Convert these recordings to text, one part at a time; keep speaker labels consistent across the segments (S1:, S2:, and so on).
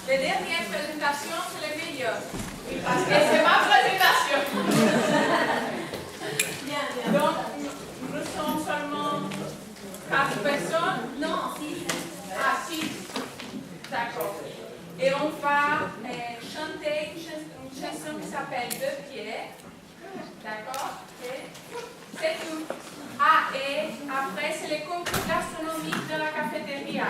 S1: Les dernières présentations, c'est les meilleures. Parce que c'est ma présentation. Bien. Donc, nous sommes seulement 4 personnes.
S2: Non, 6.
S1: Ah, 6. D'accord. Et on va chanter une chanson qui s'appelle Deux pieds. D'accord? C'est tout. Ah, et après, c'est le concours gastronomique de la cafétéria.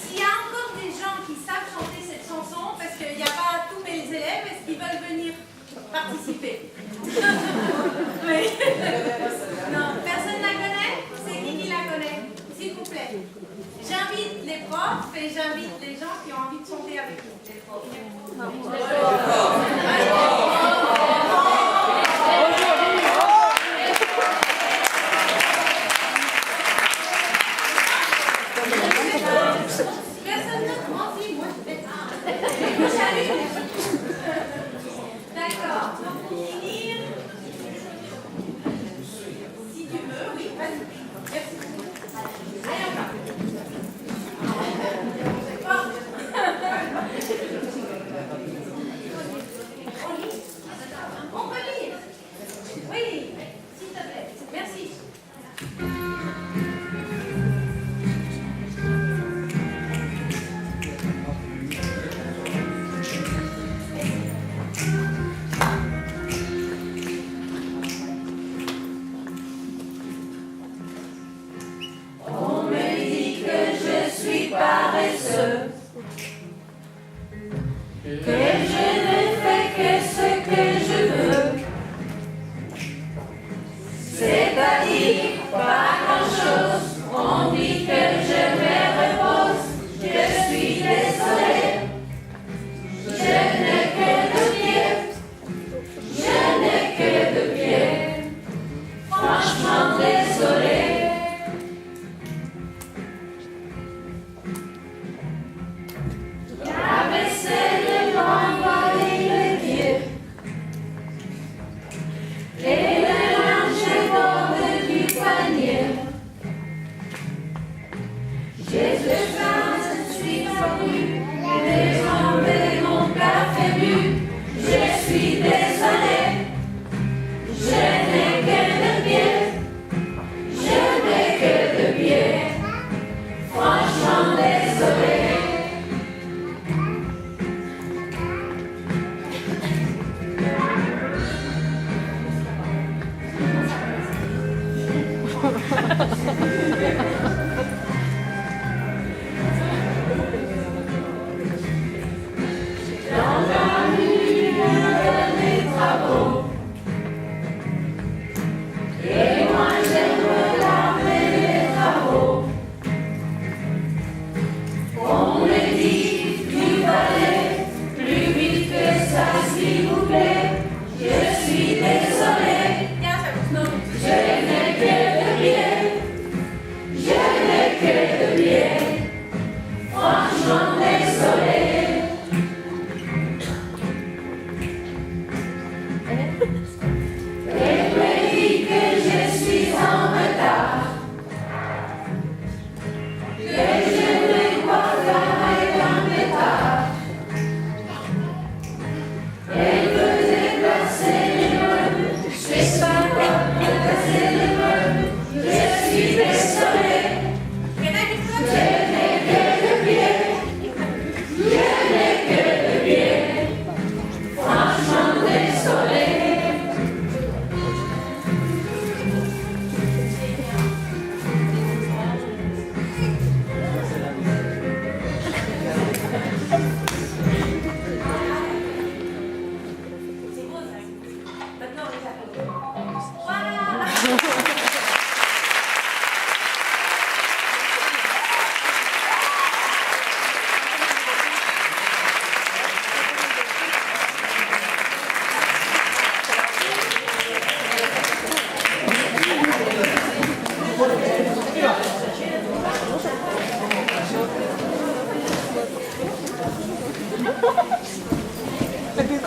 S2: S'il y a encore des gens qui savent chanter cette chanson, parce qu'il n'y a pas tous mes élèves, est-ce qu'ils veulent venir participer? Oui. Non, personne ne la connaît? C'est qui la connaît? S'il vous plaît. J'invite les profs et j'invite les gens qui ont envie de chanter avec nous. Les profs. Personne d'autre? Moi, je fais d'accord. Donc, pour finir, si tu veux, oui, vas-y. Merci. Allez, on va.
S3: Merci.